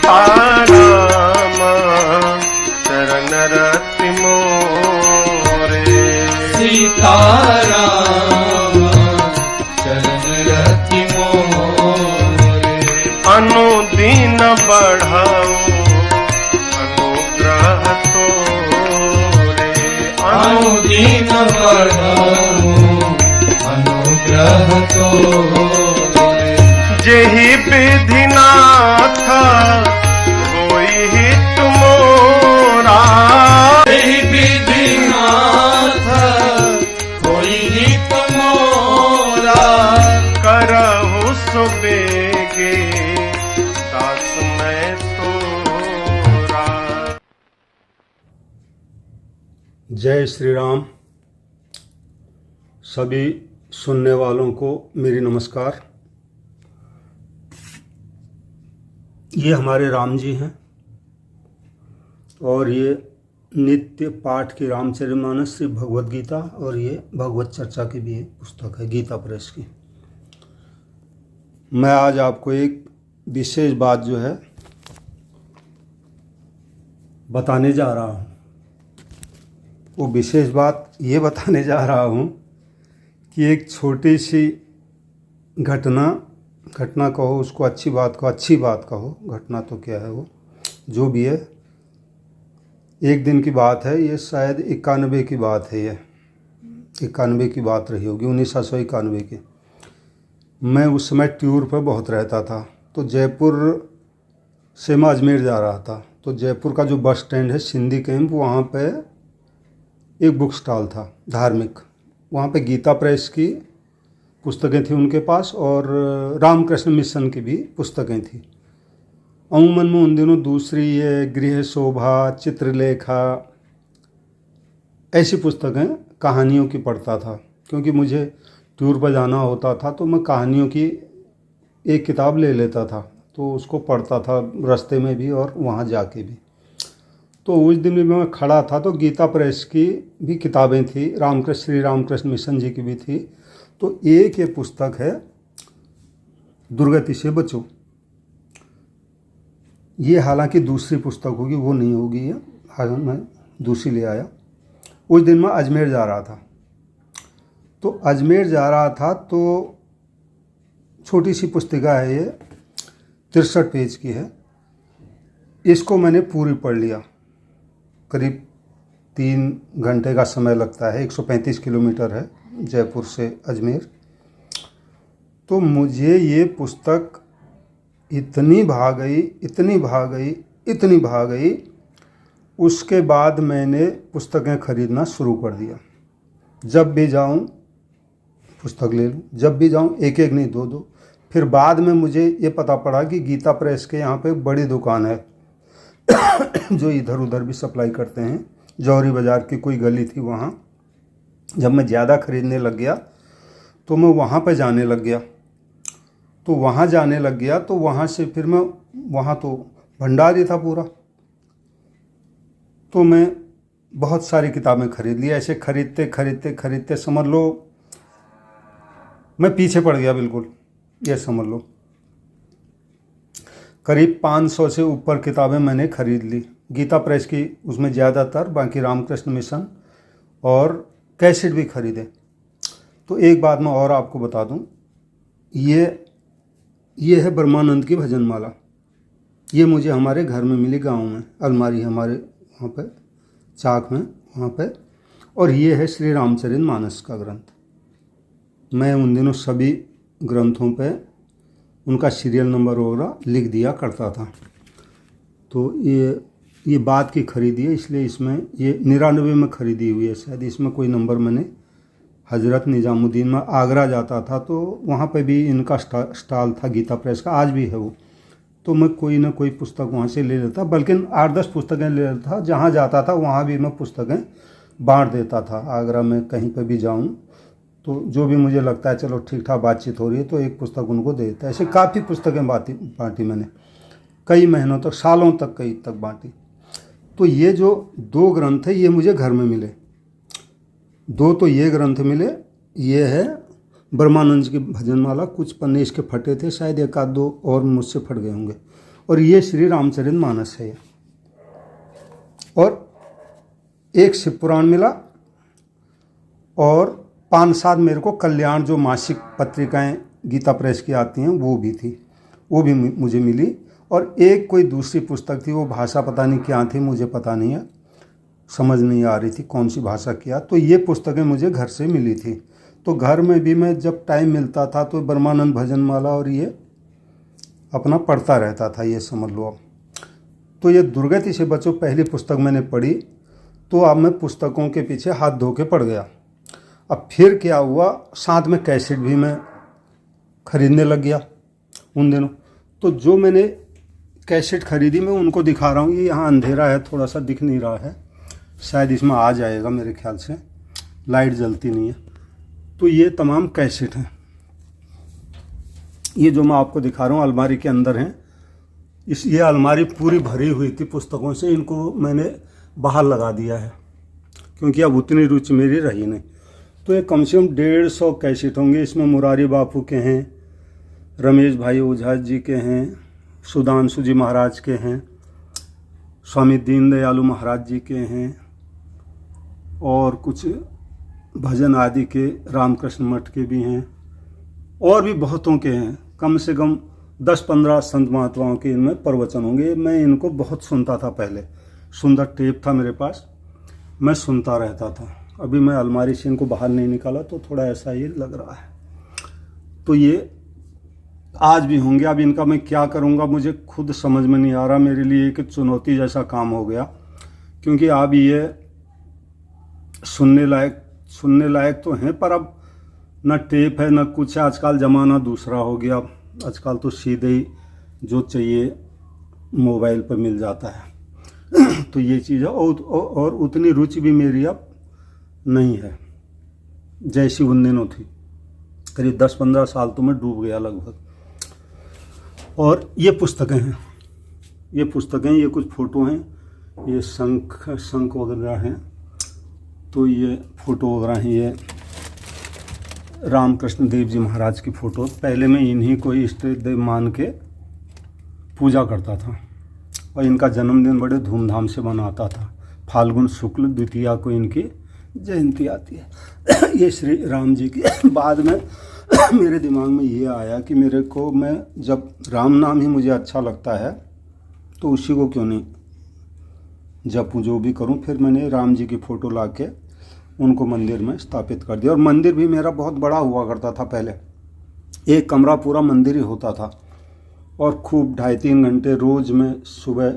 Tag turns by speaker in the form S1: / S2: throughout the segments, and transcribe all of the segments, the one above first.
S1: सीताराम शरण रति मोरे।
S2: सीताराम शरण रति मोरे।
S1: अनुदीन बढ़ाओ अनुग्रह तोरे।
S2: अनुदीन बढ़ाओ अनुग्रह तोरे।
S1: जेहि विधिनाथ होई हित मोरा।
S2: जेहि विधिनाथ होई हित मोरा।
S1: करहु सुबेगे दास मैं तोरा।
S3: जय श्री राम। सभी सुनने वालों को मेरी नमस्कार। ये हमारे राम जी हैं और ये नित्य पाठ की रामचरितमानस श्री भगवद गीता और ये भगवत चर्चा की भी पुस्तक है गीता प्रेस की। मैं आज आपको एक विशेष बात जो है बताने जा रहा हूँ। वो विशेष बात ये बताने जा रहा हूँ कि एक छोटी सी घटना कहो, उसको अच्छी बात कहो, घटना तो क्या है वो जो भी है, एक दिन की बात है। ये शायद 91 की बात है, ये 91 की बात रही होगी, 1991 की। मैं उस समय टूर पर बहुत रहता था, तो जयपुर से मैं अजमेर जा रहा था। तो जयपुर का जो बस स्टैंड है सिंधी कैंप, वहाँ पे एक बुक स्टॉल था धार्मिक। वहाँ पे गीता प्रेस की पुस्तकें थी उनके पास और रामकृष्ण मिशन की भी पुस्तकें थी। अमूमन में उन दिनों दूसरी ये गृह शोभा, चित्रलेखा, ऐसी पुस्तकें कहानियों की पढ़ता था, क्योंकि मुझे टूर पर जाना होता था तो मैं कहानियों की एक किताब ले लेता था, तो उसको पढ़ता था रास्ते में भी और वहाँ जाके भी। तो उस दिन भी मैं खड़ा था तो गीता प्रेस की भी किताबें थी, श्री रामकृष्ण मिशन जी की भी थी। तो एक ये पुस्तक है दुर्गति से बचो। ये हालांकि दूसरी पुस्तक होगी, वो नहीं होगी ये, मैं दूसरी ले आया। उस दिन मैं अजमेर जा रहा था, तो अजमेर जा रहा था तो छोटी सी पुस्तिका है ये, 63 पेज की है। इसको मैंने पूरी पढ़ लिया। करीब 3 घंटे का समय लगता है, 135 किलोमीटर है जयपुर से अजमेर। तो मुझे ये पुस्तक इतनी भा गई, उसके बाद मैंने पुस्तकें खरीदना शुरू कर दिया। जब भी जाऊं पुस्तक ले लूं, जब भी जाऊं एक एक नहीं दो दो। फिर बाद में मुझे ये पता पड़ा कि गीता प्रेस के यहाँ पे एक बड़ी दुकान है जो इधर उधर भी सप्लाई करते हैं। जौहरी बाज़ार की कोई गली थी वहाँ। जब मैं ज़्यादा खरीदने लग गया तो मैं वहाँ पे जाने लग गया। तो वहाँ से फिर मैं, वहाँ तो भंडार ही था पूरा। तो मैं बहुत सारी किताबें खरीद ली। ऐसे खरीदते समझ लो मैं पीछे पड़ गया बिल्कुल, ये समझ लो। करीब 500 से ऊपर किताबें मैंने खरीद ली गीता प्रेस की, उसमें ज़्यादातर, बाकी रामकृष्ण मिशन और कैसेट भी खरीदे। तो एक बात मैं और आपको बता दूं, ये है ब्रह्मानंद की भजनमाला। ये मुझे हमारे घर में मिली, गांव में अलमारी हमारे वहाँ पे चाक में वहाँ पे। और ये है श्री रामचरितमानस का ग्रंथ। मैं उन दिनों सभी ग्रंथों पे उनका सीरियल नंबर वगैरह लिख दिया करता था। तो ये बात की खरीदी है, इसलिए इसमें ये 99 में ख़रीदी हुई है शायद। इसमें कोई नंबर मैंने हज़रत निज़ामुद्दीन में आगरा जाता था तो वहाँ पे भी इनका स्टॉल था गीता प्रेस का, आज भी है वो। तो मैं कोई ना कोई पुस्तक वहाँ से ले लेता, बल्कि 8-10 पुस्तकें ले लेता था। जहाँ जाता था वहाँ भी मैं पुस्तकें बांट देता था। आगरा में कहीं पर भी जाऊँ तो जो भी मुझे लगता है चलो ठीक ठाक बातचीत हो रही है तो एक पुस्तक उनको दे देता। ऐसे काफ़ी पुस्तकें बांटी मैंने, कई महीनों तक, सालों तक, कई तक बांटी। तो ये जो 2 ग्रंथ है ये मुझे घर में मिले। 2 तो ये ग्रंथ मिले। ये है ब्रह्मानंद की भजनमाला, कुछ पन्ने इसके फटे थे शायद, 1-2 और मुझसे फट गए होंगे। और ये श्री रामचरितमानस है। और एक शिव पुराण मिला और 5-7 मेरे को कल्याण जो मासिक पत्रिकाएं गीता प्रेस की आती हैं वो भी थी, वो भी मुझे मिली। और एक कोई दूसरी पुस्तक थी, वो भाषा पता नहीं क्या थी, मुझे पता नहीं है, समझ नहीं आ रही थी कौन सी भाषा क्या। तो ये पुस्तकें मुझे घर से मिली थी। तो घर में भी मैं जब टाइम मिलता था तो ब्रह्मानंद भजनमाला और ये अपना पढ़ता रहता था, ये समझ लो अब। तो ये दुर्गति से बचो पहली पुस्तक मैंने पढ़ी, तो अब मैं पुस्तकों के पीछे हाथ धो के पड़ गया। अब फिर क्या हुआ, साथ में कैसेट भी मैं खरीदने लग गया उन दिनों। तो जो मैंने कैसेट खरीदी मैं उनको दिखा रहा हूँ। ये यहाँ अंधेरा है, थोड़ा सा दिख नहीं रहा है, शायद इसमें आ जाएगा मेरे ख्याल से, लाइट जलती नहीं है। तो ये तमाम कैसेट हैं, ये जो मैं आपको दिखा रहा हूँ अलमारी के अंदर हैं। ये अलमारी पूरी भरी हुई थी पुस्तकों से, इनको मैंने बाहर लगा दिया है क्योंकि अब उतनी रुचि मेरी रही नहीं। तो ये कम से कम 150 कैसेट होंगे। इसमें मुरारी बापू के हैं, रमेश भाई ओझा जी के हैं, सुधांशु जी महाराज के हैं, स्वामी दीनदयालु महाराज जी के हैं, और कुछ भजन आदि के रामकृष्ण मठ के भी हैं, और भी बहुतों के हैं। कम से कम 10-15 संत महात्माओं के इनमें प्रवचन होंगे। मैं इनको बहुत सुनता था पहले, सुंदर टेप था मेरे पास, मैं सुनता रहता था। अभी मैं अलमारी से इनको बाहर नहीं निकाला तो थोड़ा ऐसा ये लग रहा है। तो ये आज भी होंगे। अब इनका मैं क्या करूँगा मुझे खुद समझ में नहीं आ रहा। मेरे लिए एक चुनौती जैसा काम हो गया, क्योंकि अब ये सुनने लायक तो हैं, पर अब न टेप है न कुछ है। आजकल ज़माना दूसरा हो गया, आजकल तो सीधे ही जो चाहिए मोबाइल पर मिल जाता है। तो ये चीज़ है। और उतनी रुचि भी मेरी अब नहीं है जैसी उन दिनों थी। करीब 10-15 साल तो मैं डूब गया लगभग। और ये पुस्तकें हैं, ये कुछ फ़ोटो हैं, ये शंख वगैरह हैं। तो ये फ़ोटो वगैरह हैं, ये रामकृष्ण देव जी महाराज की फ़ोटो। पहले मैं इन्हीं को इष्ट देव मान के पूजा करता था और इनका जन्मदिन बड़े धूमधाम से मनाता था। फाल्गुन शुक्ल द्वितीया को इनकी जयंती आती है। ये श्री राम जी की। बाद में मेरे दिमाग में ये आया कि मैं जब राम नाम ही मुझे अच्छा लगता है तो उसी को क्यों नहीं जपूं, जो भी करूं। फिर मैंने राम जी की फ़ोटो ला के उनको मंदिर में स्थापित कर दिया। और मंदिर भी मेरा बहुत बड़ा हुआ करता था पहले, एक कमरा पूरा मंदिर ही होता था। और खूब 2.5-3 घंटे रोज़ में, सुबह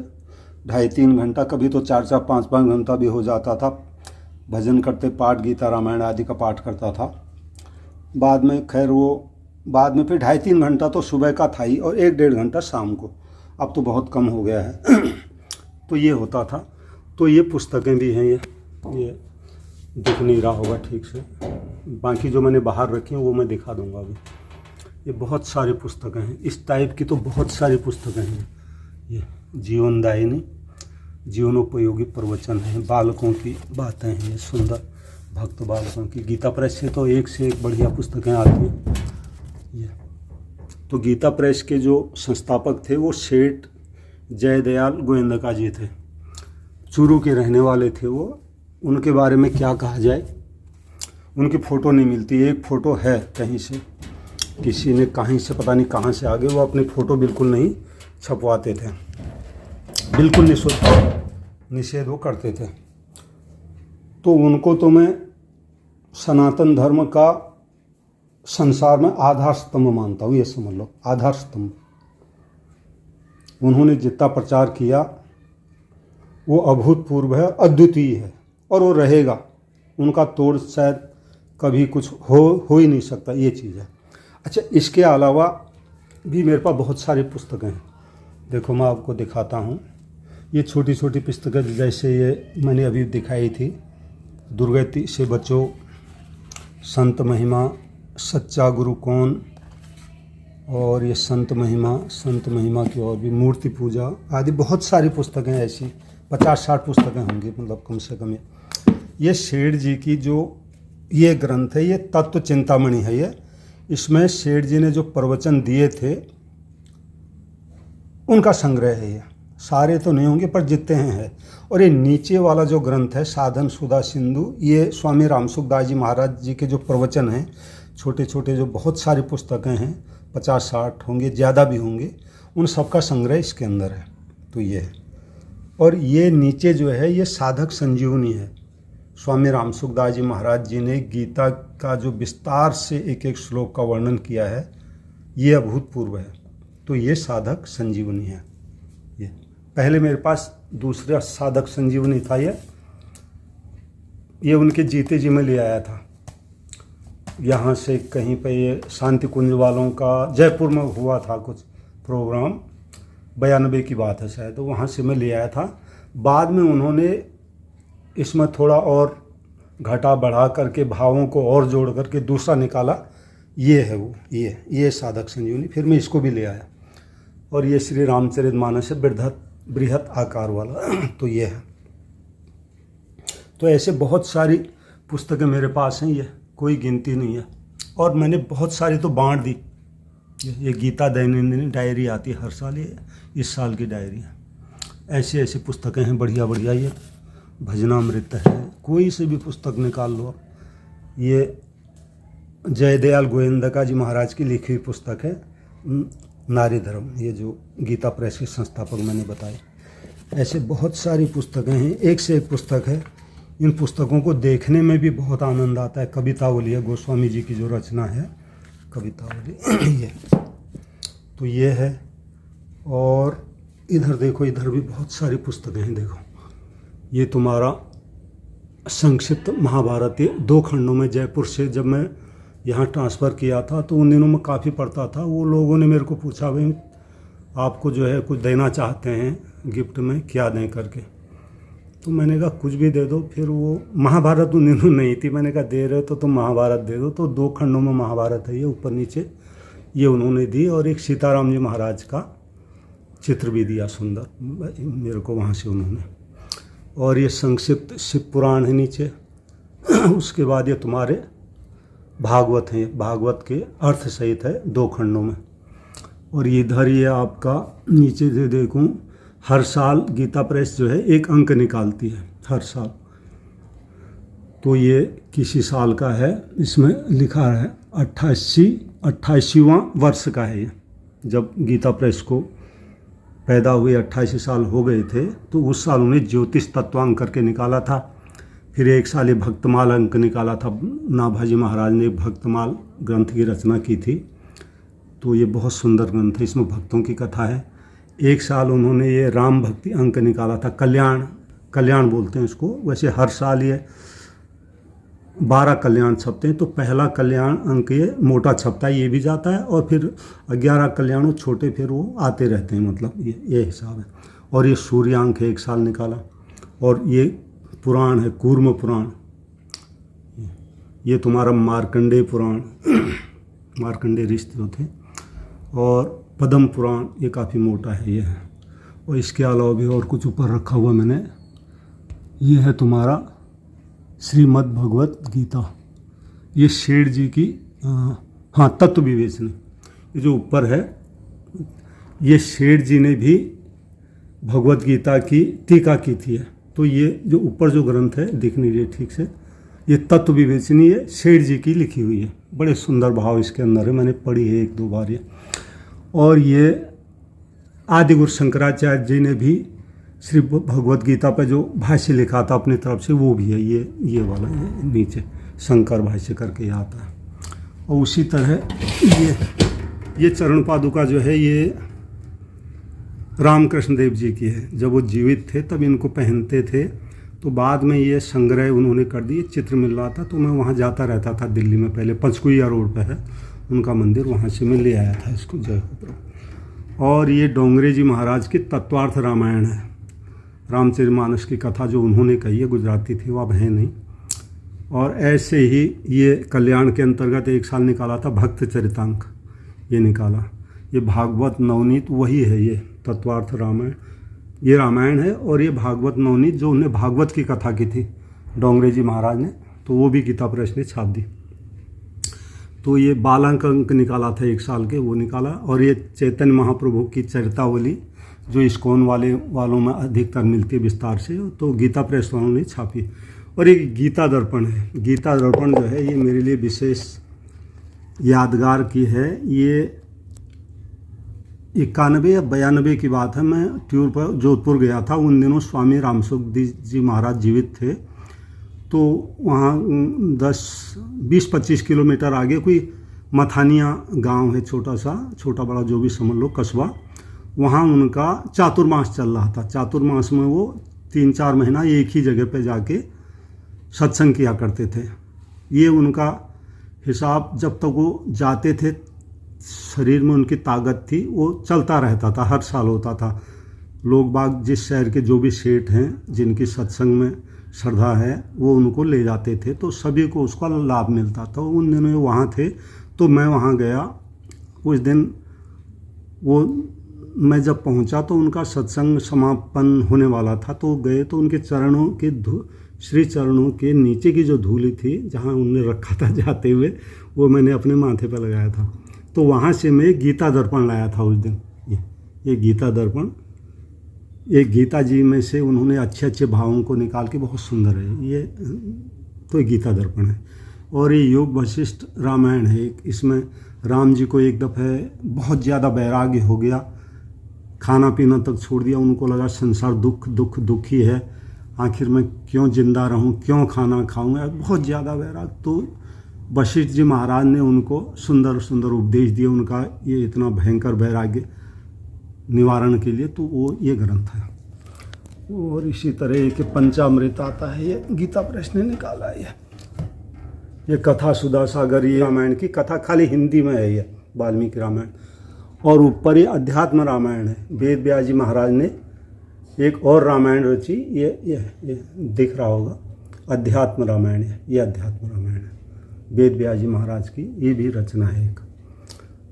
S3: 2.5-3 घंटा, कभी तो 4-4, 5-5 घंटा भी हो जाता था। भजन करते, पाठ, गीता रामायण आदि का पाठ करता था। बाद में खैर बाद में फिर 2.5-3 घंटा तो सुबह का था ही, और 1-1.5 घंटा शाम को। अब तो बहुत कम हो गया है। तो ये होता था। तो ये पुस्तकें भी हैं, ये दिख नहीं रहा होगा ठीक से। बाकी जो मैंने बाहर रखी हैं वो मैं दिखा दूंगा अभी। ये बहुत सारी पुस्तकें हैं, इस टाइप की तो बहुत सारी पुस्तकें हैं। ये जीवनदायिनी, जीवनोपयोगी प्रवचन हैं, बालकों की बातें हैं, ये सुंदर भक्त बालकों की। गीता प्रेस से तो एक से एक बढ़िया पुस्तकें आती हैं। ये तो गीता प्रेस के जो संस्थापक थे वो सेठ जयदयाल गोविंदका जी थे, चूरू के रहने वाले थे वो। उनके बारे में क्या कहा जाए, उनकी फ़ोटो नहीं मिलती। एक फ़ोटो है कहीं से, किसी ने कहीं से पता नहीं कहाँ से आ गए। वो अपनी फ़ोटो बिल्कुल नहीं छपवाते थे, बिल्कुल निषेध वो करते थे। तो उनको तो मैं सनातन धर्म का संसार में आधार स्तंभ मानता हूँ, ये समझ लो, आधार स्तंभ। उन्होंने जितना प्रचार किया वो अभूतपूर्व है, अद्वितीय है, और वो रहेगा। उनका तोड़ शायद कभी कुछ हो ही नहीं सकता, ये चीज़ है। अच्छा, इसके अलावा भी मेरे पास बहुत सारी पुस्तकें हैं। देखो मैं आपको दिखाता हूँ। ये छोटी छोटी पुस्तकें, जैसे ये मैंने अभी दिखाई थी, दुर्गति से बचो, संत महिमा, सच्चा गुरु कौन, और ये संत महिमा की और भी, मूर्ति पूजा आदि बहुत सारी पुस्तकें ऐसी 50-60 पुस्तकें होंगी, मतलब कम से कम। ये सेठ जी की जो ये ग्रंथ है, ये तत्व चिंतामणि है। ये इसमें सेठ जी ने जो प्रवचन दिए थे उनका संग्रह है ये। सारे तो नहीं होंगे पर जितने हैं है। और ये नीचे वाला जो ग्रंथ है साधन सुधा सिंधु, ये स्वामी रामसुखदास जी महाराज जी के जो प्रवचन हैं, छोटे छोटे जो बहुत सारी पुस्तकें हैं, 50-60 होंगे, ज़्यादा भी होंगे, उन सबका संग्रह इसके अंदर है। तो ये है। और ये नीचे जो है ये साधक संजीवनी है। स्वामी रामसुखदास जी महाराज जी ने गीता का जो विस्तार से एक एक श्लोक का वर्णन किया है, ये अभूतपूर्व है। तो ये साधक संजीवनी है। ये पहले मेरे पास दूसरा साधक संजीवनी था, ये उनके जीते जी में ले आया था यहाँ से कहीं पे। ये शांति कुंज वालों का जयपुर में हुआ था कुछ प्रोग्राम, 92 की बात है शायद, तो वहाँ से मैं ले आया था। बाद में उन्होंने इसमें थोड़ा और घटा बढ़ा करके भावों को और जोड़ करके दूसरा निकाला, ये है वो, ये साधक संजीवनी। फिर मैं इसको भी ले आया। और ये श्री रामचरितमानस है, बृहत आकार वाला। तो ये है। तो ऐसे बहुत सारी पुस्तकें मेरे पास हैं, ये कोई गिनती नहीं है। और मैंने बहुत सारी तो बांट दी। ये गीता दैनंदिनी डायरी आती है हर साल, ये इस साल की डायरी है। ऐसी ऐसी पुस्तकें हैं बढ़िया बढ़िया। ये भजनामृत है, कोई से भी पुस्तक निकाल लो। ये जयदयाल गोविंदका जी महाराज की लिखी हुई पुस्तक है, नारी धर्म, ये जो गीता प्रेस के संस्थापक मैंने बताए। ऐसे बहुत सारी पुस्तकें हैं, एक से एक पुस्तक है। इन पुस्तकों को देखने में भी बहुत आनंद आता है। कवितावली है, गोस्वामी जी की जो रचना है कवितावली, ये तो ये है। और इधर देखो, इधर भी बहुत सारी पुस्तकें हैं। देखो ये तुम्हारा संक्षिप्त महाभारत, ये 2 खंडों में। जयपुर से जब मैं यहाँ ट्रांसफ़र किया था तो उन दिनों में काफ़ी पढ़ता था। वो लोगों ने मेरे को पूछा, भाई आपको जो है कुछ देना चाहते हैं गिफ्ट में, क्या दें करके। तो मैंने कहा कुछ भी दे दो। फिर वो महाभारत उन दिनों नहीं थी, मैंने कहा दे रहे हो तो तुम महाभारत दे दो। तो 2 खंडों में महाभारत है, ये ऊपर नीचे, ये उन्होंने दी। और एक सीताराम जी महाराज का चित्र भी दिया सुंदर मेरे को वहाँ से उन्होंने। और ये संक्षिप्त शिव पुराण है नीचे। उसके बाद ये तुम्हारे भागवत हैं, भागवत के अर्थ सहित है 2 खंडों में। और इधर ये आपका नीचे से देखूं, हर साल गीता प्रेस जो है एक अंक निकालती है हर साल। तो ये किसी साल का है, इसमें लिखा है 88वां वर्ष का है ये। जब गीता प्रेस को पैदा हुए 88 साल हो गए थे, तो उस साल उन्हें ज्योतिष तत्वांक करके निकाला था। फिर एक साल ये भक्तमाल अंक निकाला था, नाभाजी महाराज ने भक्तमाल ग्रंथ की रचना की थी। तो ये बहुत सुंदर ग्रंथ है, इसमें भक्तों की कथा है। एक साल उन्होंने ये राम भक्ति अंक निकाला था, कल्याण बोलते हैं इसको। वैसे हर साल ये 12 कल्याण छपते हैं। तो पहला कल्याण अंक ये मोटा छपता है, ये भी जाता है। और फिर 11 कल्याण छोटे फिर वो आते रहते हैं, मतलब ये हिसाब है। और ये सूर्यांक है, एक साल निकाला। और ये पुराण है, कूर्म पुराण। ये तुम्हारा मार्कंडेय पुराण, मार्कंडेय ऋषि जो थे। और पद्म पुराण, ये काफ़ी मोटा है ये है। और इसके अलावा भी और कुछ ऊपर रखा हुआ मैंने, ये है तुम्हारा श्रीमद् भगवत गीता। ये शेठ जी की हाँ तत्व विवेचनी, ये जो ऊपर है, ये शेठ जी ने भी भगवत गीता की टीका की थी। तो ये जो ऊपर जो ग्रंथ है, दिख नहीं रही ठीक से, ये तत्व विवेचनी है, शेठ जी की लिखी हुई है। बड़े सुंदर भाव इसके अंदर है, मैंने पढ़ी है 1-2 बार ये। और ये आदि गुरु शंकराचार्य जी ने भी श्री भगवत गीता पर जो भाष्य लिखा था अपनी तरफ से, वो भी है। ये वाला ये नीचे शंकर भाष्य करके आता है। और उसी तरह ये चरण पादुका जो है, ये रामकृष्ण देव जी की है। जब वो जीवित थे तब इनको पहनते थे। तो बाद में ये संग्रह उन्होंने कर दिए, चित्र मिल रहा था तो मैं वहाँ जाता रहता था दिल्ली में। पहले पंचकुइया रोड पे है उनका मंदिर, वहाँ से मैं ले आया था इसको। जय हो प्रभु। और ये डोंगरे जी महाराज की तत्वार्थ रामायण है, रामचरितमानस की कथा जो उन्होंने कही है, गुजराती थी वो, अब है नहीं। और ऐसे ही ये कल्याण के अंतर्गत एक साल निकाला था भक्त चरितांक, ये निकाला। ये भागवत नवनीत वही है, ये तत्वार्थ रामायण, ये रामायण है। और ये भागवत नवनीत जो उन्हें भागवत की कथा की थी डोंगरे जी महाराज ने, तो वो भी गीता प्रेस ने छाप दी। तो ये बालांक अंक निकाला था एक साल के, वो निकाला। और ये चैतन्य महाप्रभु की चरितावली जो इस्कॉन वालों में अधिकतर मिलती है विस्तार से, तो गीता प्रेस वालों ने छापी। और एक गीता दर्पण है। गीता दर्पण जो है ये मेरे लिए विशेष यादगार की है। ये 91 या 92 की बात है। मैं टूर पर जोधपुर गया था। उन दिनों स्वामी रामसुख जी महाराज जीवित थे। तो वहाँ 20-25 किलोमीटर आगे कोई मथानिया गांव है, छोटा बड़ा जो भी समझ लो, कस्बा। वहाँ उनका चातुर्मास चल रहा था। चातुर्मास में वो 3-4 महीना एक ही जगह पे जाके सत्संग किया करते थे। ये उनका हिसाब, जब तक वो जाते थे शरीर में उनकी ताकत थी, वो चलता रहता था, हर साल होता था। लोग बाग जिस शहर के जो भी सेठ हैं जिनकी सत्संग में श्रद्धा है वो उनको ले जाते थे, तो सभी को उसका लाभ मिलता था। उन दिनों वो वहाँ थे तो मैं वहाँ गया। उस दिन वो मैं जब पहुँचा तो उनका सत्संग समापन होने वाला था। तो गए तो उनके चरणों के श्री चरणों के नीचे की जो धूली थी जहाँ उन्होंने रखा था जाते हुए, वो मैंने अपने माथे पर लगाया था। तो वहाँ से मैं गीता दर्पण लाया था उस दिन। ये गीता दर्पण, एक गीता जी में से उन्होंने अच्छे अच्छे भावों को निकाल के, बहुत सुंदर है ये। तो गीता दर्पण है। और ये योग वशिष्ठ रामायण है। इसमें राम जी को एक दफ़े बहुत ज़्यादा वैराग्य हो गया, खाना पीना तक छोड़ दिया। उनको लगा संसार दुख ही है, आखिर मैं क्यों जिंदा रहूं, क्यों खाना खाऊंगा, बहुत ज़्यादा वैराग। तो वशिष्ठ जी महाराज ने उनको सुंदर सुंदर उपदेश दिए उनका ये इतना भयंकर वैराग्य निवारण के लिए। तो वो ये ग्रंथ है। और इसी तरह के पंचामृत आता है, ये गीता प्रेस ने निकाला है। ये कथा सुधा सागर, ये रामायण की कथा खाली हिंदी में है, ये वाल्मीकि रामायण। और ऊपर ये अध्यात्म रामायण है। वेद व्यास जी महाराज ने एक और रामायण रची, ये दिख रहा होगा, अध्यात्म रामायण है। ये अध्यात्म रामायण है वेद व्यास जी महाराज की, ये भी रचना है एक।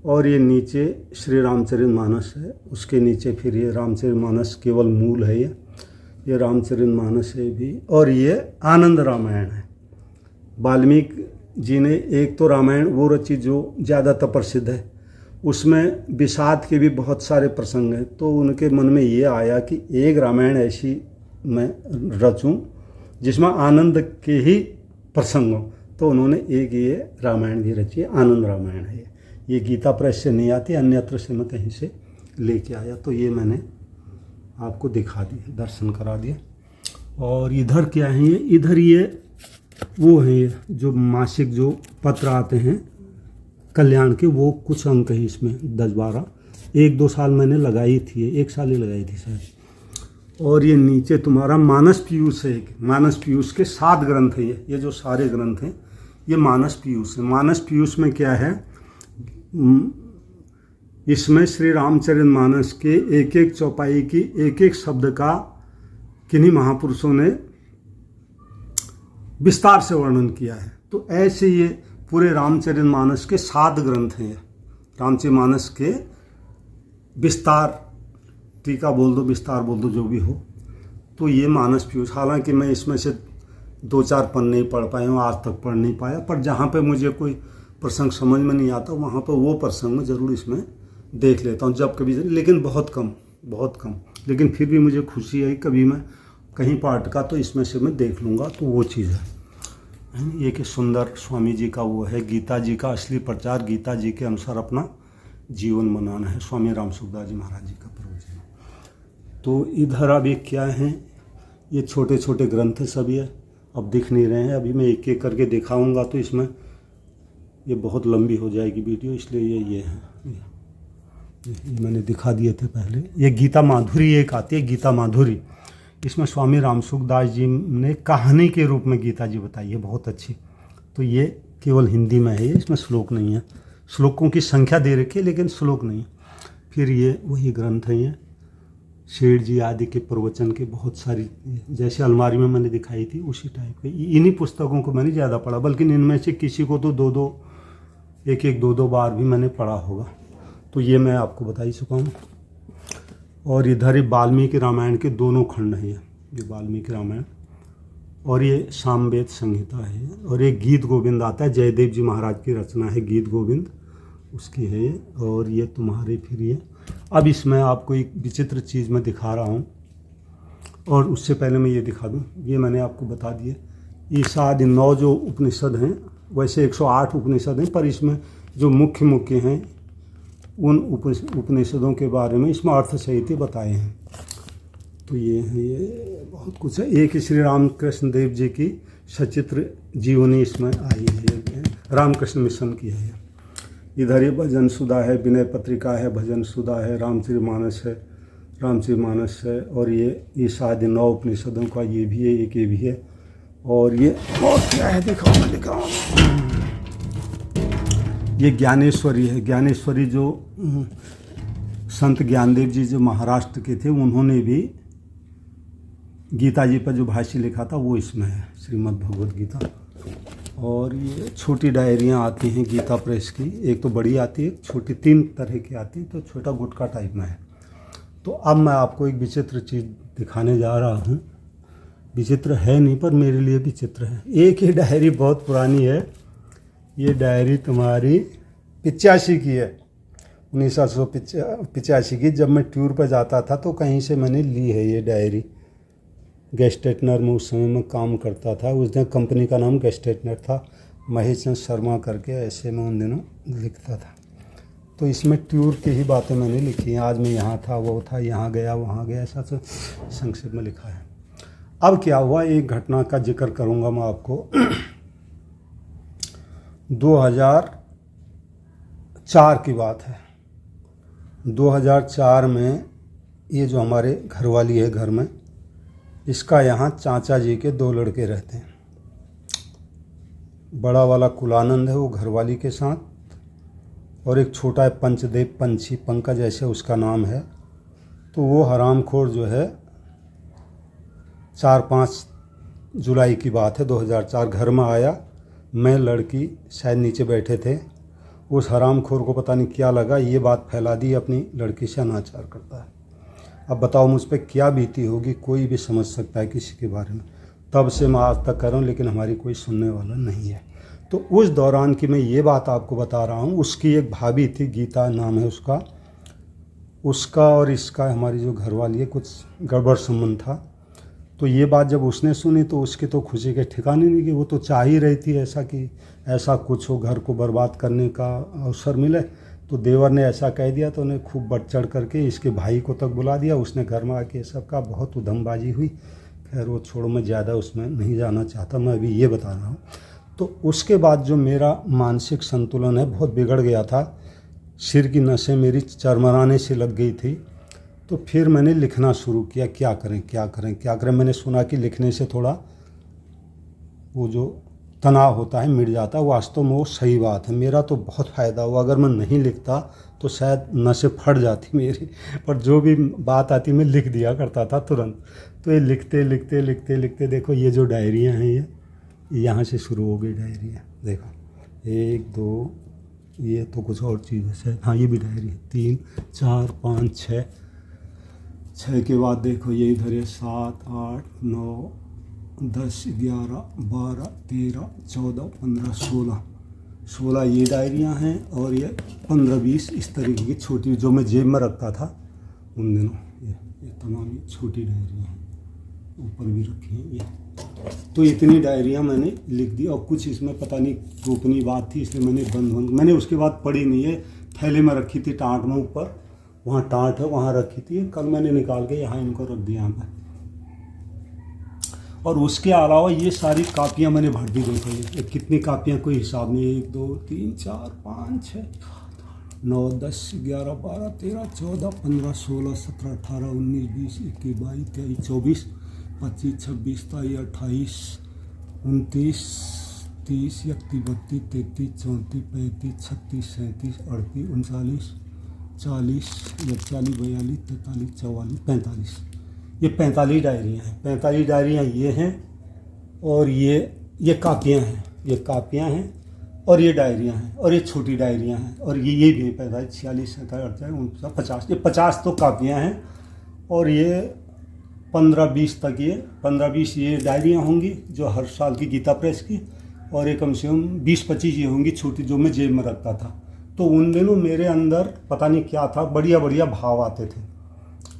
S3: और ये नीचे श्री रामचरितमानस है, उसके नीचे फिर ये रामचरितमानस केवल मूल है। ये रामचरितमानस है भी। और ये आनंद रामायण है। वाल्मीकि जी ने एक तो रामायण वो रची जो ज़्यादातर प्रसिद्ध है, उसमें विषाद के भी बहुत सारे प्रसंग हैं। तो उनके मन में ये आया कि एक रामायण ऐसी मैं रचूं जिसमें आनंद के ही प्रसंग हो। तो उन्होंने एक ये रामायण भी रची है, आनंद रामायण है। ये गीता प्रेस से नहीं आती, अन्यत्र से मैं कहीं से लेके आया। तो ये मैंने आपको दिखा दिया, दर्शन करा दिया। और इधर क्या है, इधर ये वो है जो मासिक जो पत्र आते हैं कल्याण के, वो कुछ अंक है इसमें 10-12। 1-2 साल मैंने लगाई थी, 1 साल ही लगाई थी शायद। और ये नीचे तुम्हारा मानस पीयूष है। मानस पीयूष के 7 ग्रंथ है। ये जो सारे ग्रंथ हैं ये मानस पीयूष है। मानस पीयूष में क्या है, इसमें श्री रामचरितमानस के एक एक चौपाई की एक एक शब्द का किन्हीं महापुरुषों ने विस्तार से वर्णन किया है। तो ऐसे ये पूरे रामचरितमानस के 7 ग्रंथ हैं। रामचरितमानस के विस्तार, टीका बोल दो, विस्तार बोल दो, जो भी हो। तो ये मानस पीयूष, हालांकि मैं इसमें से 2-4 पन्ने ही पढ़ पाया हूँ, आज तक पढ़ नहीं पाया। पर जहाँ पे मुझे कोई प्रसंग समझ में नहीं आता वहाँ पर वो प्रसंग मैं ज़रूर इसमें देख लेता हूँ जब कभी, लेकिन बहुत कम। लेकिन फिर भी मुझे खुशी है कभी मैं कहीं पाठ का तो इसमें से मैं देख लूँगा। तो वो चीज़ है। एक सुंदर स्वामी जी का वो है, गीता जी का असली प्रचार, गीता जी के अनुसार अपना जीवन बनाना है, स्वामी रामसुखदास जी महाराज जी का प्रवचन। तो इधर अब एक क्या है, ये छोटे छोटे ग्रंथ सब ये अब दिख नहीं रहे हैं। अभी मैं एक एक करके दिखाऊंगा तो इसमें ये बहुत लंबी हो जाएगी वीडियो, इसलिए ये है, ये मैंने दिखा दिए थे पहले। ये गीता माधुरी एक आती है, गीता माधुरी। इसमें स्वामी रामसुखदास जी ने कहानी के रूप में गीता जी बताई है, बहुत अच्छी। तो ये केवल हिंदी में है, इसमें श्लोक नहीं है। श्लोकों की संख्या दे रखी है लेकिन श्लोक नहीं है। फिर ये वही ग्रंथ हैं, ये शेठ जी आदि के प्रवचन के बहुत सारी, जैसे अलमारी में मैंने दिखाई थी उसी टाइप के। इन्हीं पुस्तकों को मैंने ज़्यादा पढ़ा, बल्कि इनमें से किसी को तो एक 2 बार भी मैंने पढ़ा होगा। तो ये मैं आपको बता ही चुका हूँ। और इधर ही वाल्मीकि रामायण के 2 खंड हैं, ये वाल्मीकि रामायण और ये सामवेद संहिता है। और एक गीत गोविंद आता है, जयदेव जी महाराज की रचना है गीत गोविंद, उसकी है। और ये तुम्हारे फिर ये अब इसमें आपको एक विचित्र चीज़ मैं दिखा रहा हूँ, और उससे पहले मैं ये दिखा दूँ, ये मैंने आपको बता दिए, ये शायद 9 जो उपनिषद हैं, वैसे 108 उपनिषद हैं, पर इसमें जो मुख्य मुख्य हैं उन उपनिषदों के बारे में इसमें अर्थ सहित बताए हैं। तो ये बहुत कुछ है। एक श्री रामकृष्ण देव जी की सचित्र जीवनी इसमें आई है, रामकृष्ण मिशन की है। इधर ये भजन सुधा है, विनय पत्रिका है, भजन सुधा है, रामचरितमानस है, और ये शायद 9 उपनिषदों का ये भी है, एक ये भी है। और ये और क्या है, दिखाओ मैं दिखाऊँ, ये ज्ञानेश्वरी है। ज्ञानेश्वरी जो संत ज्ञानदेव जी जो महाराष्ट्र के थे, उन्होंने भी गीता जी पर जो भाष्य लिखा था वो इसमें है, श्रीमद् भगवद गीता। और ये छोटी डायरियाँ आती हैं गीता प्रेस की, एक तो बड़ी आती है, छोटी 3 तरह की आती है, तो छोटा गुटका टाइप में है। तो अब मैं आपको एक विचित्र चीज़ दिखाने जा रहा हूँ। विचित्र है नहीं, पर मेरे लिए विचित्र है। एक ही डायरी बहुत पुरानी है, ये डायरी तुम्हारी 85 की है, 1985 की। जब मैं टूर पर जाता था तो कहीं से मैंने ली है ये डायरी। गेस्टेटनर में उस समय मैं काम करता था, उस दिन कंपनी का नाम गेस्टेटनर था, महेश चंद्र शर्मा करके, ऐसे में उन दिनों लिखता था। तो इसमें टूर की ही बातें मैंने लिखी हैं। आज मैं यहाँ था, वो था, यहाँ गया, वहाँ गया, ऐसा सब संक्षेप में लिखा है। अब क्या हुआ, एक घटना का जिक्र करूँगा मैं आपको। 2004 की बात है। 2004 में ये जो हमारे घरवाली है घर में, इसका यहाँ चाचा जी के 2 लड़के रहते हैं। बड़ा वाला कुलानंद है वो घरवाली के साथ, और एक छोटा है पंचदेव, पंछी, पंकज ऐसे उसका नाम है। तो वो हरामखोर जो है 4-5 जुलाई की बात है 2004, घर में आया। मैं, लड़की शायद नीचे बैठे थे। उस हरामखोर को पता नहीं क्या लगा, ये बात फैला दी अपनी लड़की से अनाचार करता है। अब बताओ मुझ पर क्या बीती होगी, कोई भी समझ सकता है किसी के बारे में। तब से मैं आज तक कर रहा हूँ, लेकिन हमारी कोई सुनने वाला नहीं है। तो उस दौरान की मैं ये बात आपको बता रहा हूँ। उसकी एक भाभी थी, गीता नाम है उसका और इसका, हमारी जो घरवाली है, कुछ गड़बड़ संबंध था। तो ये बात जब उसने सुनी तो उसकी तो खुशी के ठिकाने नहीं, कि वो तो चाह ही रही थी ऐसा, कि ऐसा कुछ हो, घर को बर्बाद करने का अवसर मिले। तो देवर ने ऐसा कह दिया, तो उन्हें खूब बढ़ चढ़ करके इसके भाई को तक बुला दिया। उसने घर में आके सबका बहुत उधमबाजी हुई। खैर वो छोड़ो, मैं ज़्यादा उसमें नहीं जाना चाहता, मैं अभी ये बता रहा हूँ। तो उसके बाद जो मेरा मानसिक संतुलन है बहुत बिगड़ गया था। सिर की नसें मेरी चरमराने से लग गई थी। तो फिर मैंने लिखना शुरू किया, क्या करें। मैंने सुना कि लिखने से थोड़ा वो जो तनाव होता है मिट जाता है। वास्तव में वो सही बात है, मेरा तो बहुत फ़ायदा हुआ। अगर मैं नहीं लिखता तो शायद नसें फट जाती मेरी, पर जो भी बात आती मैं लिख दिया करता था तुरंत। तो ये लिखते देखो, ये जो डायरियाँ हैं ये यहाँ से शुरू हो गई डायरियाँ। देखो 1 2, ये तो कुछ और चीज़ है, हाँ ये भी डायरी है। 3 4 5 6 के बाद देखो ये इधर है 7 8 9 10 11 12 13 14 15 16 ये डायरियाँ हैं। और ये 15-20 इस तरीके की छोटी, जो मैं जेब में रखता था उन दिनों। ये तमाम छोटी डायरियाँ हैं, ऊपर भी रखी हैं ये। तो इतनी डायरियाँ मैंने लिख दी। और कुछ इसमें पता नहीं गोपनीय बात थी, इसलिए मैंने उसके बाद पढ़ी नहीं है। थैले में रखी थी टाँट में, ऊपर वहाँ टाँट है वहाँ रखी थी। कल मैंने निकाल के यहाँ इनको रख दिया यहाँ पर। और उसके अलावा ये सारी कापियाँ मैंने भर दी। देखो ये कितनी कापियाँ, कोई हिसाब नहीं। 1 2 3 4 5 6 9 10 11 12 13 14 15 16 17 18 19 20 21 22 23 24 25 26 27 28 29 30 31 32 33 34 35 36 37 38 39 40 41 42 43 44 45 ये 45 डायरियाँ हैं। 45 डायरियाँ ये हैं, और ये कापियाँ हैं, और ये डायरियाँ हैं, और ये छोटी डायरियाँ हैं, और ये भी 45 46 47 48 50, ये 50 तो कापियाँ हैं। और ये 15-20 तक, ये 15-20 ये डायरियाँ होंगी जो हर साल की गीता प्रेस की। और ये कम से कम 20-25 ये होंगी छोटी, जो मैं जेब में रखता था। तो उन दिनों मेरे अंदर पता नहीं क्या था, बढ़िया बढ़िया भाव आते थे,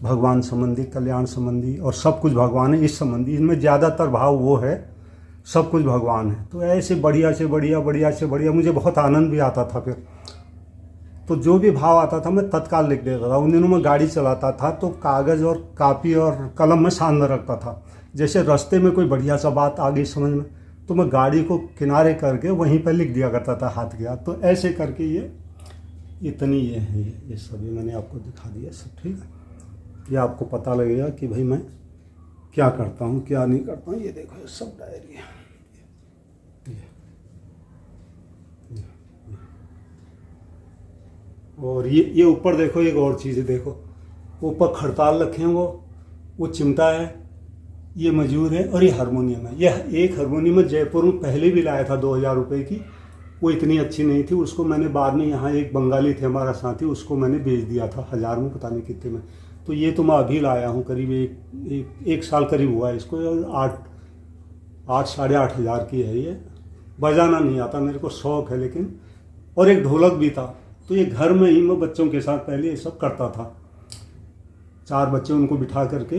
S3: भगवान संबंधी, कल्याण संबंधी, और सब कुछ भगवान है इस संबंधी। इनमें ज़्यादातर भाव वो है, सब कुछ भगवान है। तो ऐसे बढ़िया से बढ़िया, बढ़िया से बढ़िया, मुझे बहुत आनंद भी आता था। फिर तो जो भी भाव आता था मैं तत्काल लिख देता था। उन दिनों मैं गाड़ी चलाता था तो कागज़ और कापी और कलम में साथ में रखता था। जैसे रास्ते में कोई बढ़िया सा बात आ गई समझ में, तो मैं गाड़ी को किनारे करके वहीं पर लिख दिया करता था हाथ के हाथ। तो ऐसे करके ये इतनी ये है, ये सभी मैंने आपको दिखा दिया सब। ठीक है, ये आपको पता लगेगा कि भाई मैं क्या करता हूँ क्या नहीं करता हूँ। ये देखो ये सब डायरी है। और ये ऊपर देखो, एक और चीज़ देखो, ऊपर खड़ताल रखे हैं, वो चिमटा है, ये मजूर है, और ये हारमोनियम है। यह एक हारमोनियम जयपुर में पहले भी लाया था 2000 रुपये की, वो इतनी अच्छी नहीं थी। उसको मैंने बाद में, यहाँ एक बंगाली थे हमारा साथी, उसको मैंने बेच दिया था 1000 में, पता नहीं कितने में। तो ये तो मैं अभी लाया हूँ, करीब एक साल करीब हुआ है इसको। 8 साढ़े 8 हज़ार की है ये। बजाना नहीं आता मेरे को, शौक है लेकिन। और एक ढोलक भी था। तो ये घर में ही मैं बच्चों के साथ पहले ये सब करता था। 4 बच्चे उनको बिठा करके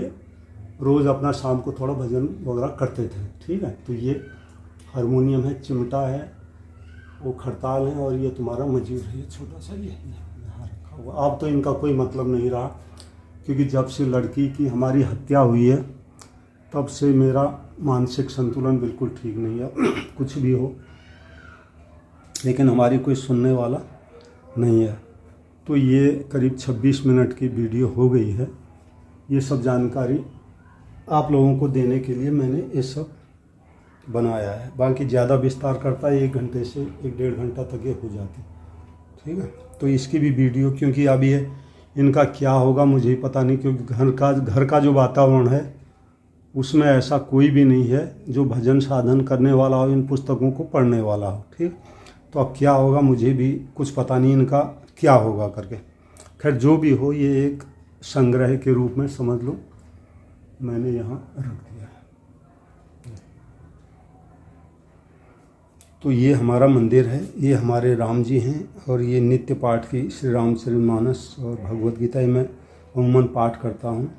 S3: रोज़ अपना शाम को थोड़ा भजन वगैरह करते थे। ठीक है, तो ये हारमोनियम है, चिमटा है, वो खड़ताल है, और ये तुम्हारा मजूर है, ये छोटा सा ये यहाँ रखा हुआ। अब तो इनका कोई मतलब नहीं रहा, क्योंकि जब से लड़की की हमारी हत्या हुई है तब से मेरा मानसिक संतुलन बिल्कुल ठीक नहीं है। कुछ भी हो, लेकिन हमारी कोई सुनने वाला नहीं है। तो ये करीब 26 मिनट की वीडियो हो गई है। ये सब जानकारी आप लोगों को देने के लिए मैंने ये सब बनाया है। बाकी ज़्यादा विस्तार करता है 1 घंटे से 1-1.5 घंटा तक ये हो जाती। ठीक है, तो इसकी भी वीडियो, क्योंकि अब ये इनका क्या होगा मुझे ही पता नहीं, क्योंकि घर का जो वातावरण है उसमें ऐसा कोई भी नहीं है जो भजन साधन करने वाला हो, इन पुस्तकों को पढ़ने वाला हो। ठीक, तो अब क्या होगा मुझे भी कुछ पता नहीं इनका क्या होगा करके। खैर जो भी हो, ये एक संग्रह के रूप में समझ लो मैंने यहाँ रख दिया है। तो ये हमारा मंदिर है, ये हमारे राम जी हैं, और ये नित्य पाठ की श्री रामचरितमानस और भगवत गीता ही मैं अमूमन पाठ करता हूँ।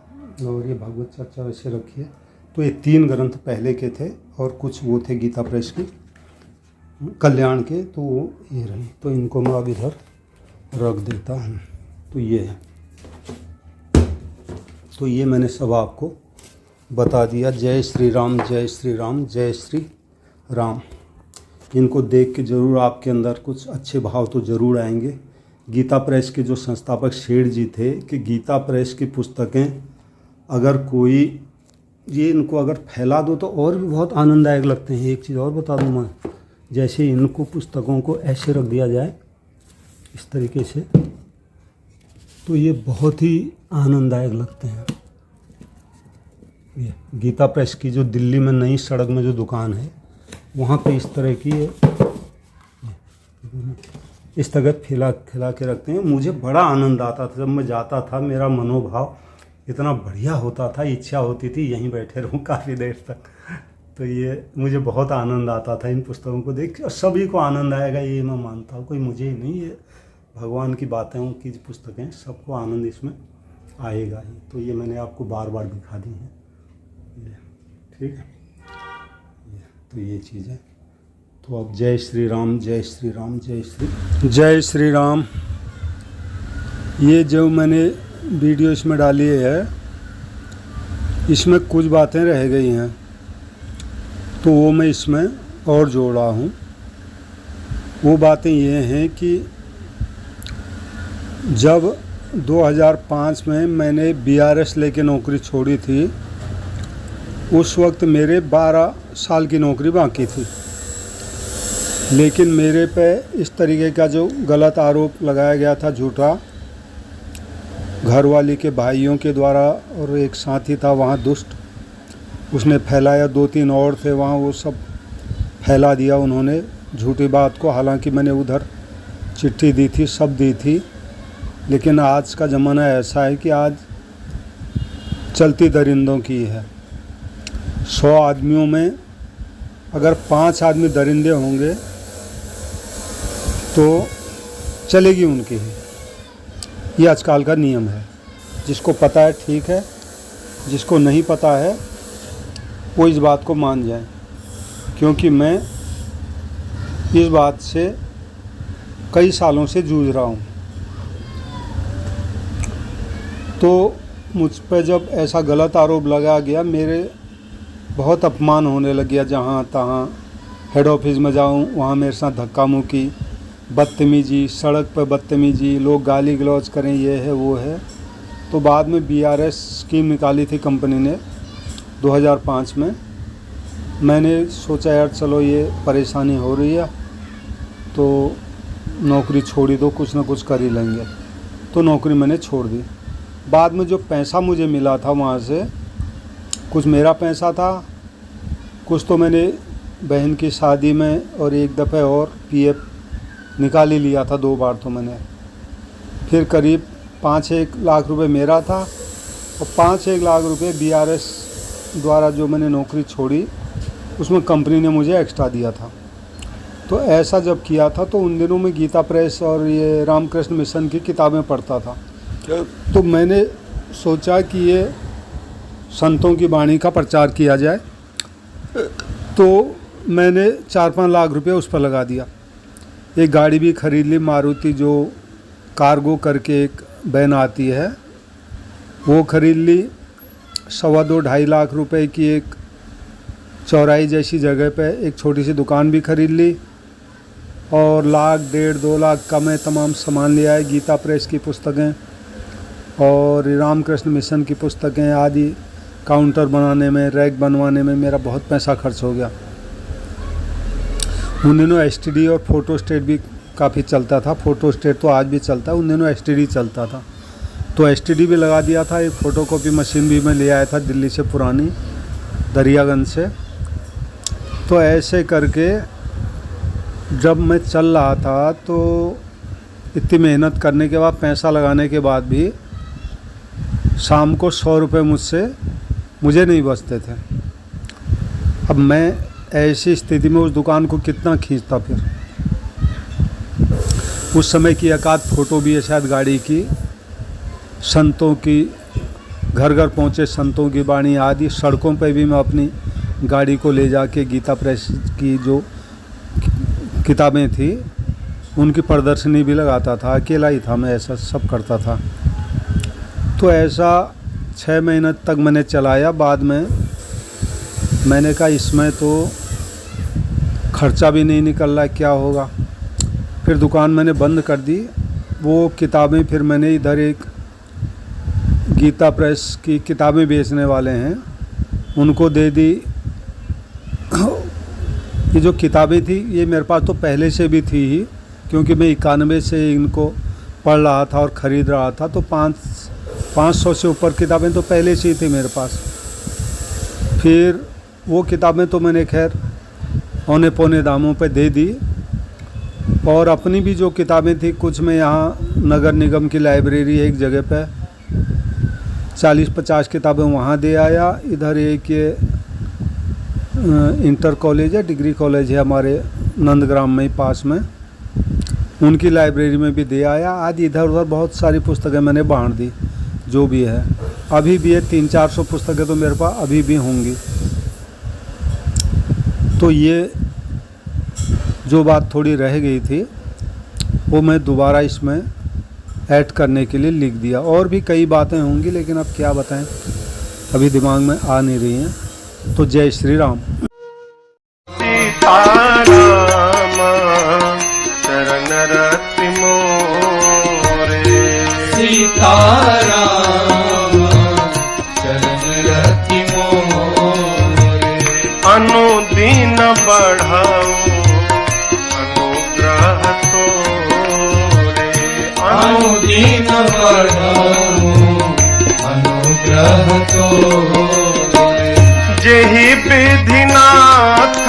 S3: और ये भगवत चर्चा वैसे रखी है। तो ये 3 ग्रंथ पहले के थे, और कुछ वो थे गीता प्रेस के कल्याण के, तो वो ये रहे। तो इनको मैं अब इधर रख देता हूँ। तो ये है, तो ये मैंने सब आपको बता दिया। जय श्री राम, जय श्री राम, जय श्री राम। इनको देख के ज़रूर आपके अंदर कुछ अच्छे भाव तो ज़रूर आएंगे। गीता प्रेस के जो संस्थापक शेठ जी थे कि गीता प्रेस की पुस्तकें अगर कोई ये इनको अगर फैला दो तो और भी बहुत आनंददायक लगते हैं। एक चीज़ और बता दूँ मैं, जैसे इनको पुस्तकों को ऐसे रख दिया जाए इस तरीके से, तो ये बहुत ही आनंददायक लगते हैं। ये गीता प्रेस की जो दिल्ली में नई सड़क में जो दुकान है, वहाँ पे इस तरह की इस तरह खिला के रखते हैं। मुझे बड़ा आनंद आता था जब मैं जाता था, मेरा मनोभाव इतना बढ़िया होता था, इच्छा होती थी यहीं बैठे रहूं काफ़ी देर तक। तो ये मुझे बहुत आनंद आता था इन पुस्तकों को देख के, और सभी को आनंद आएगा ये मैं मानता हूँ, कोई मुझे ही नहीं, ये भगवान की बातें की पुस्तकें, सबको आनंद इसमें आएगा ही। तो ये मैंने आपको बार बार दिखा दी हैं, ठीक है। तो ये चीज़ है। तो अब जय श्री राम, जय श्री राम, जय श्री राम। ये जो मैंने वीडियो इसमें डाली है, इसमें कुछ बातें रह गई हैं, तो वो मैं इसमें और जोड़ा हूँ। वो बातें ये हैं कि जब 2005 में मैंने BRS लेके नौकरी छोड़ी थी, उस वक्त मेरे 12 साल की नौकरी बाकी थी, लेकिन मेरे पे इस तरीके का जो गलत आरोप लगाया गया था, झूठा, घरवाली के भाइयों के द्वारा, और एक साथी था वहाँ दुष्ट, उसने फैलाया, 2-3 और थे वहाँ, वो सब फैला दिया उन्होंने झूठी बात को। हालांकि मैंने उधर चिट्ठी दी थी, सब दी थी, लेकिन आज का ज़माना ऐसा है कि आज चलती दरिंदों की है। 100 आदमियों में अगर 5 आदमी दरिंदे होंगे तो चलेगी उनकी ही। ये आजकल का नियम है। जिसको पता है ठीक है, जिसको नहीं पता है वो इस बात को मान जाए, क्योंकि मैं इस बात से कई सालों से जूझ रहा हूँ। तो मुझ पर जब ऐसा गलत आरोप लगा गया, मेरे बहुत अपमान होने लग गया। जहाँ तहाँ हेड ऑफिस में जाऊँ वहाँ मेरे साथ धक्का मुक्की, बदतमीजी, सड़क पर बदतमीजी, लोग गाली गलौज करें, ये है वो है। तो बाद में BRS स्कीम निकाली थी कंपनी ने 2005 में। मैंने सोचा यार चलो ये परेशानी हो रही है तो नौकरी छोड़ी दो, कुछ ना कुछ कर ही लेंगे। तो नौकरी मैंने छोड़ दी। बाद में जो पैसा मुझे मिला था वहाँ से, कुछ मेरा पैसा था, कुछ तो मैंने बहन की शादी में और एक दफ़े और PF निकाल ही लिया था 2 बार तो मैंने। फिर करीब 5-1 लाख रुपए मेरा था और 5-1 लाख रुपए BRS द्वारा जो मैंने नौकरी छोड़ी उसमें कंपनी ने मुझे एक्स्ट्रा दिया था। तो ऐसा जब किया था तो उन दिनों में गीता प्रेस और ये रामकृष्ण मिशन की किताबें पढ़ता था। तो मैंने सोचा कि ये संतों की वाणी का प्रचार किया जाए। तो मैंने 4-5 लाख रुपए उस पर लगा दिया। एक गाड़ी भी खरीद ली, मारुति जो कार्गो करके एक वैन आती है वो खरीद ली। 2.25-2.5 लाख रुपए की एक चौराही जैसी जगह पे एक छोटी सी दुकान भी खरीद ली और 1.5-1.5-2 लाख का मैं तमाम सामान ले आए। गीता प्रेस की पुस्तकें और रामकृष्ण मिशन की पुस्तकें आदि, काउंटर बनाने में, रैक बनवाने में मेरा बहुत पैसा खर्च हो गया। उन दिनों STD और फोटोस्टेट भी काफ़ी चलता था। फोटोस्टेट तो आज भी चलता है, उन दिनों STD चलता था। तो STD भी लगा दिया था। एक फ़ोटोकॉपी मशीन भी मैं ले आया था दिल्ली से, पुरानी दरियागंज से। तो ऐसे करके जब मैं चल रहा था तो इतनी मेहनत करने के बाद, पैसा लगाने के बाद भी शाम को 100 रुपये मुझे नहीं बचते थे। अब मैं ऐसी स्थिति में उस दुकान को कितना खींचता। फिर उस समय की एकाध फ़ोटो भी है शायद गाड़ी की, संतों की, घर घर पहुँचे संतों की वाणी आदि। सड़कों पे भी मैं अपनी गाड़ी को ले जाके गीता प्रेस की जो किताबें थी उनकी प्रदर्शनी भी लगाता था। अकेला ही था मैं, ऐसा सब करता था। तो ऐसा 6 महीने तक मैंने चलाया। बाद में मैंने कहा इसमें तो खर्चा भी नहीं निकल रहा, क्या होगा। फिर दुकान मैंने बंद कर दी। वो किताबें फिर मैंने इधर एक गीता प्रेस की किताबें बेचने वाले हैं उनको दे दी। ये जो किताबें थी ये मेरे पास तो पहले से भी थी ही, क्योंकि मैं 91 से इनको पढ़ रहा था और ख़रीद रहा था। तो 500 से ऊपर किताबें तो पहले से ही थी मेरे पास। फिर वो किताबें तो मैंने खैर औने पौने दामों पे दे दी। और अपनी भी जो किताबें थी कुछ मैं यहाँ नगर निगम की लाइब्रेरी है एक जगह पे, 40-50 किताबें वहाँ दे आया। इधर एक ये इंटर कॉलेज है, डिग्री कॉलेज है हमारे नंदग्राम में ही पास में, उनकी लाइब्रेरी में भी दे आया। आदि इधर उधर बहुत सारी पुस्तकें मैंने बांट दी जो भी है। अभी भी है 300-400 पुस्तकें तो मेरे पास अभी भी होंगी। तो ये जो बात थोड़ी रह गई थी वो मैं दोबारा इसमें ऐड करने के लिए लिख दिया। और भी कई बातें होंगी लेकिन अब क्या बताएं, अभी दिमाग में आ नहीं रही हैं। तो जय श्री राम।
S1: सीताराम चरण रति मोरे,
S2: सीताराम चरण रति मोरे,
S1: अनुदीन बढ़ाओ अनुग्रह तोरे,
S2: अनुदीन बढ़ाओ अनुग्रह तोरे,
S1: जेहि विधिनाथ